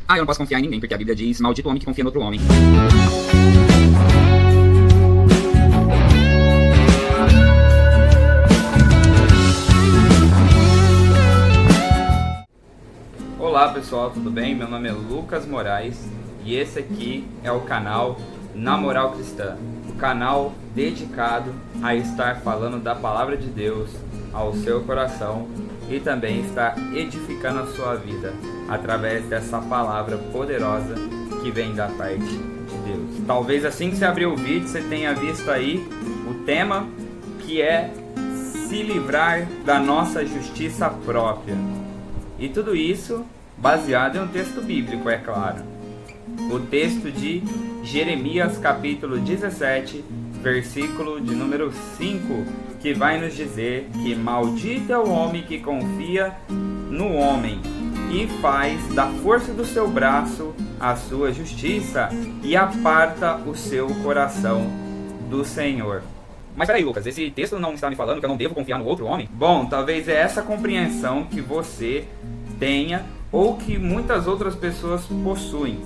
Eu não posso confiar em ninguém, porque a Bíblia diz, maldito o homem que confia no outro homem. Olá pessoal, tudo bem? Meu nome é Lucas Moraes e esse aqui é o canal Na Moral Cristã, o canal dedicado a estar falando da Palavra de Deus ao seu coração e também estar edificando a sua vida através dessa palavra poderosa que vem da parte de Deus. Talvez assim que você abriu o vídeo você tenha visto aí o tema, que é se livrar da nossa justiça própria. E tudo isso baseado em um texto bíblico, é claro. O texto de Jeremias capítulo 17, versículo de número 5, que vai nos dizer que maldito é o homem que confia no homem e faz da força do seu braço a sua justiça e aparta o seu coração do Senhor. Mas peraí, Lucas, esse texto não está me falando que eu não devo confiar no outro homem? Bom, talvez é essa compreensão que você tenha ou que muitas outras pessoas possuem.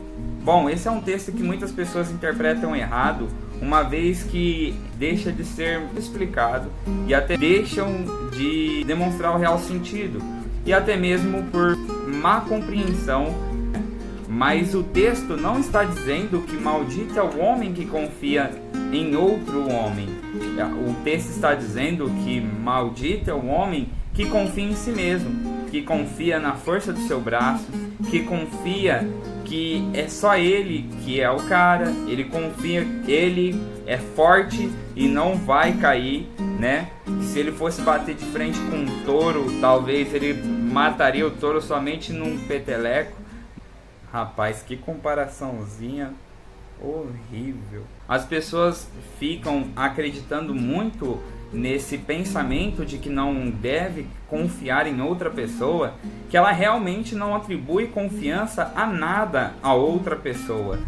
Bom, esse é um texto que muitas pessoas interpretam errado, uma vez que deixa de ser explicado e até deixam de demonstrar o real sentido, e até mesmo por má compreensão. Mas o texto não está dizendo que maldito é o homem que confia em outro homem. O texto está dizendo que maldito é o homem que confia em si mesmo, que confia na força do seu braço, que confia que é só ele que é o cara, ele confia que ele é forte e não vai cair, né? Se ele fosse bater de frente com um touro, talvez ele mataria o touro somente num peteleco. Rapaz, que comparaçãozinha horrível. As pessoas ficam acreditando muito nesse pensamento de que não deve confiar em outra pessoa, que ela realmente não atribui confiança a nada a outra pessoa,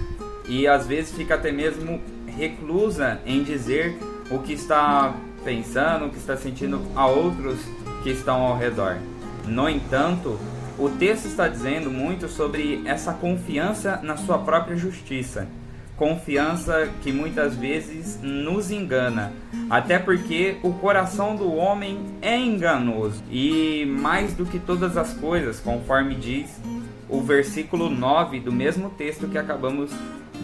e às vezes fica até mesmo reclusa em dizer o que está pensando, o que está sentindo a outros que estão ao redor. No entanto, o texto está dizendo muito sobre essa confiança na sua própria justiça. Confiança que muitas vezes nos engana, até porque o coração do homem é enganoso. E mais do que todas as coisas, conforme diz o versículo 9 do mesmo texto que acabamos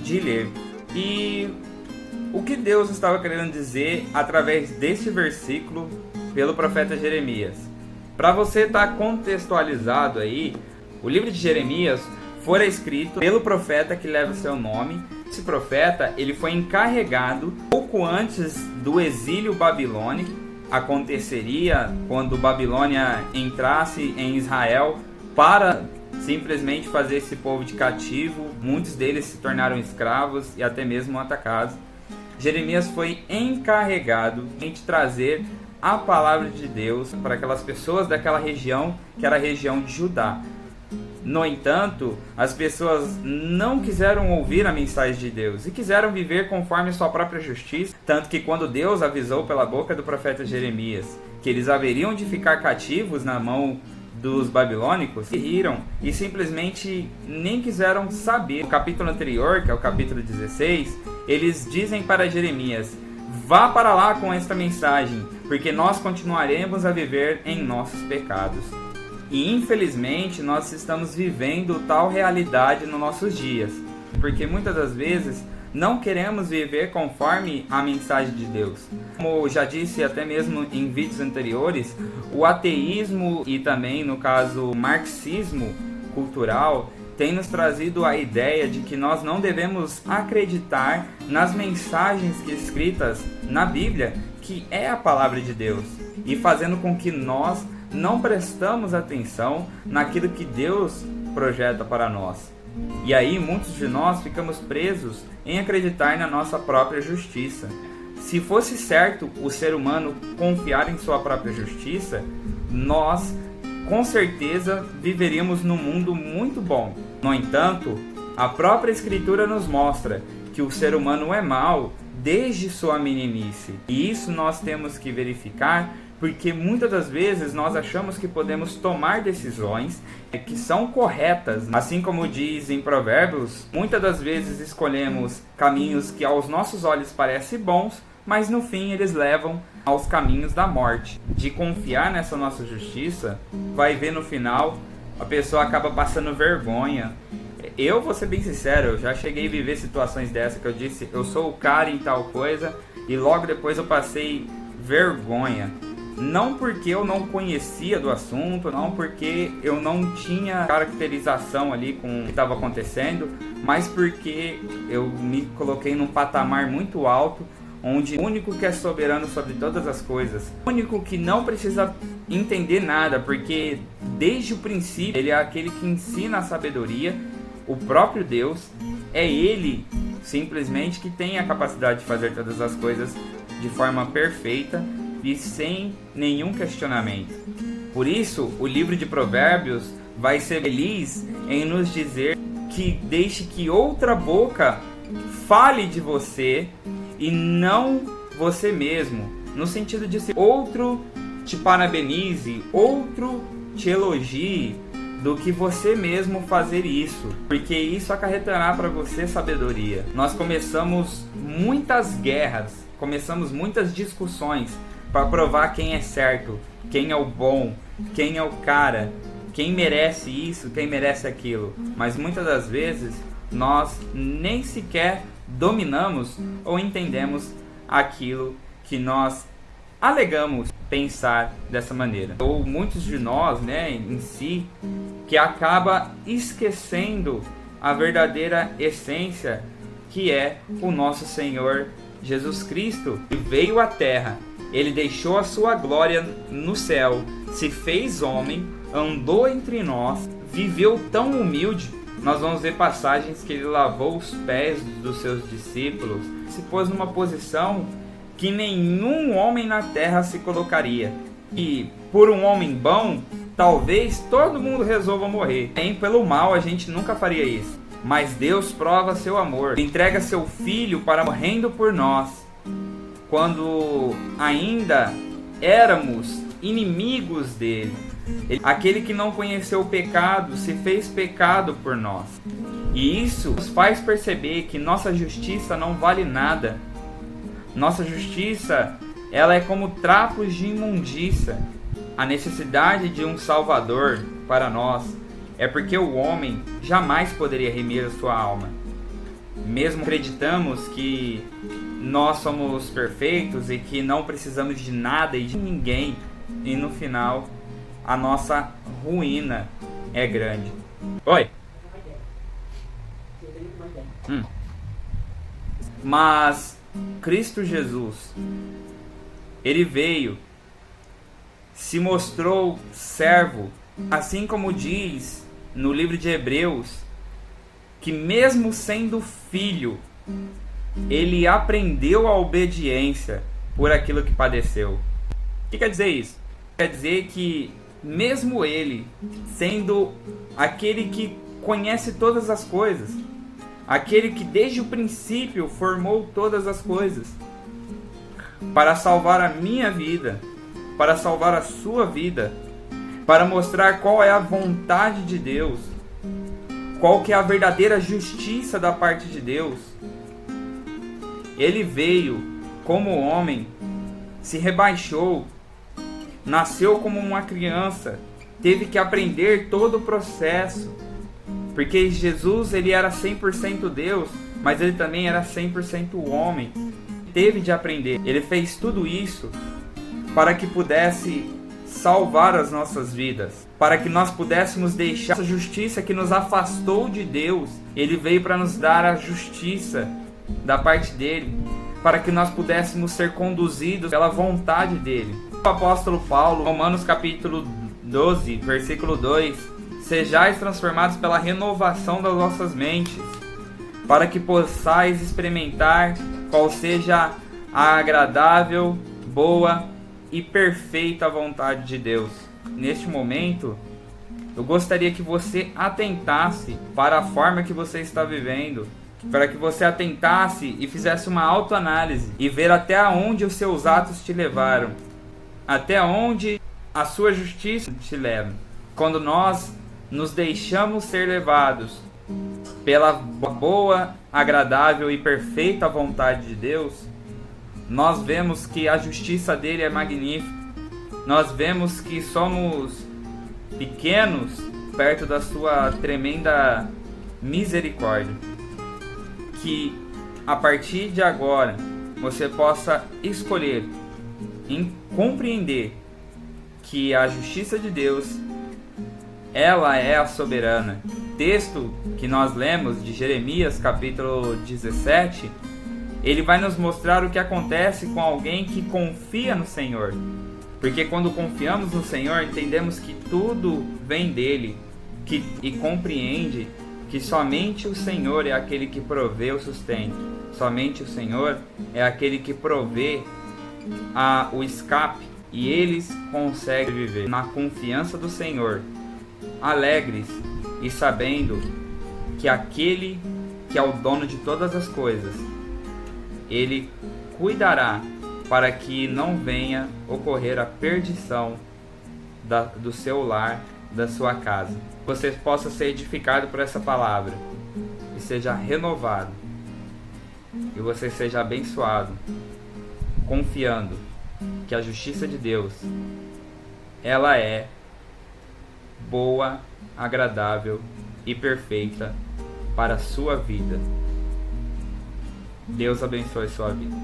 de ler. E o que Deus estava querendo dizer através deste versículo pelo profeta Jeremias? Para você estar contextualizado aí, o livro de Jeremias fora escrito pelo profeta que leva seu nome. Esse profeta, ele foi encarregado pouco antes do exílio babilônico. Aconteceria quando Babilônia entrasse em Israel para simplesmente fazer esse povo de cativo. Muitos deles se tornaram escravos e até mesmo atacados. Jeremias foi encarregado de trazer a palavra de Deus para aquelas pessoas daquela região, que era a região de Judá. No entanto, as pessoas não quiseram ouvir a mensagem de Deus e quiseram viver conforme sua própria justiça, tanto que quando Deus avisou pela boca do profeta Jeremias que eles haveriam de ficar cativos na mão dos babilônicos, se riram e simplesmente nem quiseram saber. No capítulo anterior, que é o capítulo 16, eles dizem para Jeremias: vá para lá com esta mensagem, porque nós continuaremos a viver em nossos pecados. E infelizmente nós estamos vivendo tal realidade nos nossos dias, porque muitas das vezes não queremos viver conforme a mensagem de Deus. Como já disse até mesmo em vídeos anteriores, o ateísmo e também, no caso, o marxismo cultural tem nos trazido a ideia de que nós não devemos acreditar nas mensagens escritas na Bíblia, que é a palavra de Deus, e fazendo com que nós não prestamos atenção naquilo que Deus projeta para nós. E aí muitos de nós ficamos presos em acreditar na nossa própria justiça. Se fosse certo o ser humano confiar em sua própria justiça, nós com certeza viveríamos num mundo muito bom. No entanto, a própria Escritura nos mostra que o ser humano é mau desde sua meninice. E isso nós temos que verificar porque muitas das vezes nós achamos que podemos tomar decisões que são corretas. Assim como diz em Provérbios, muitas das vezes escolhemos caminhos que aos nossos olhos parecem bons, mas no fim eles levam aos caminhos da morte. De confiar nessa nossa justiça, vai ver no final, a pessoa acaba passando vergonha. Eu vou ser bem sincero, eu já cheguei a viver situações dessas que eu disse, eu sou o cara em tal coisa, e logo depois eu passei vergonha. Não porque eu não conhecia do assunto, não porque eu não tinha caracterização ali com o que estava acontecendo, mas porque eu me coloquei num patamar muito alto, onde o único que é soberano sobre todas as coisas, o único que não precisa entender nada, porque desde o princípio ele é aquele que ensina a sabedoria, o próprio Deus, é ele simplesmente que tem a capacidade de fazer todas as coisas de forma perfeita e sem nenhum questionamento. Por isso, o livro de Provérbios vai ser feliz em nos dizer que deixe que outra boca fale de você e não você mesmo, no sentido de ser outro te parabenize, outro te elogie, do que você mesmo fazer isso, porque isso acarretará para você sabedoria. Nós começamos muitas guerras, começamos muitas discussões para provar quem é certo, quem é o bom, quem é o cara, quem merece isso, quem merece aquilo. Mas muitas das vezes nós nem sequer dominamos ou entendemos aquilo que nós alegamos pensar dessa maneira. Ou muitos de nós, em si, que acaba esquecendo a verdadeira essência que é o nosso Senhor Jesus Cristo, que veio à terra. Ele deixou a sua glória no céu, se fez homem, andou entre nós, viveu tão humilde. Nós vamos ver passagens que ele lavou os pés dos seus discípulos, se pôs numa posição que nenhum homem na terra se colocaria. E por um homem bom, talvez todo mundo resolva morrer. Nem pelo mal a gente nunca faria isso. Mas Deus prova seu amor, entrega seu filho para morrendo por nós, quando ainda éramos inimigos dele. Aquele que não conheceu o pecado se fez pecado por nós. E isso nos faz perceber que nossa justiça não vale nada. Nossa justiça, ela é como trapos de imundícia. A necessidade de um Salvador para nós é porque o homem jamais poderia remir a sua alma. Mesmo acreditamos que nós somos perfeitos e que não precisamos de nada e de ninguém, e no final a nossa ruína é grande. Oi. Mas Cristo Jesus, ele veio, se mostrou servo, assim como diz no livro de Hebreus, que mesmo sendo filho, ele aprendeu a obediência por aquilo que padeceu. O que quer dizer isso? Quer dizer que mesmo ele, sendo aquele que conhece todas as coisas, aquele que desde o princípio formou todas as coisas, para salvar a minha vida, para salvar a sua vida, para mostrar qual é a vontade de Deus, qual que é a verdadeira justiça da parte de Deus. Ele veio como homem, se rebaixou, nasceu como uma criança, teve que aprender todo o processo, porque Jesus, ele era 100% Deus, mas ele também era 100% homem. Teve de aprender. Ele fez tudo isso para que pudesse salvar as nossas vidas, para que nós pudéssemos deixar essa justiça que nos afastou de Deus. Ele veio para nos dar a justiça da parte dele, para que nós pudéssemos ser conduzidos pela vontade dele. O apóstolo Paulo, Romanos capítulo 12, versículo 2: sejais transformados pela renovação das vossas mentes, para que possais experimentar qual seja a agradável, boa e perfeita vontade de Deus. Neste momento, eu gostaria que você atentasse para a forma que você está vivendo, para que você atentasse e fizesse uma autoanálise e ver até onde os seus atos te levaram, até onde a sua justiça te leva. Quando nós nos deixamos ser levados pela boa, agradável e perfeita vontade de Deus, nós vemos que a justiça dele é magnífica. Nós vemos que somos pequenos perto da sua tremenda misericórdia. Que a partir de agora você possa escolher em compreender que a justiça de Deus, ela é a soberana. Texto que nós lemos de Jeremias capítulo 17, ele vai nos mostrar o que acontece com alguém que confia no Senhor. Porque quando confiamos no Senhor, entendemos que tudo vem dele, e compreende que somente o Senhor é aquele que provê o sustento. Somente o Senhor é aquele que provê o escape, e eles conseguem viver na confiança do Senhor, alegres e sabendo que aquele que é o dono de todas as coisas, ele cuidará para que não venha ocorrer a perdição do seu lar, da sua casa. Você possa ser edificado por essa palavra e seja renovado, e você seja abençoado, confiando que a justiça de Deus, ela é boa, agradável e perfeita para a sua vida. Deus abençoe sua vida.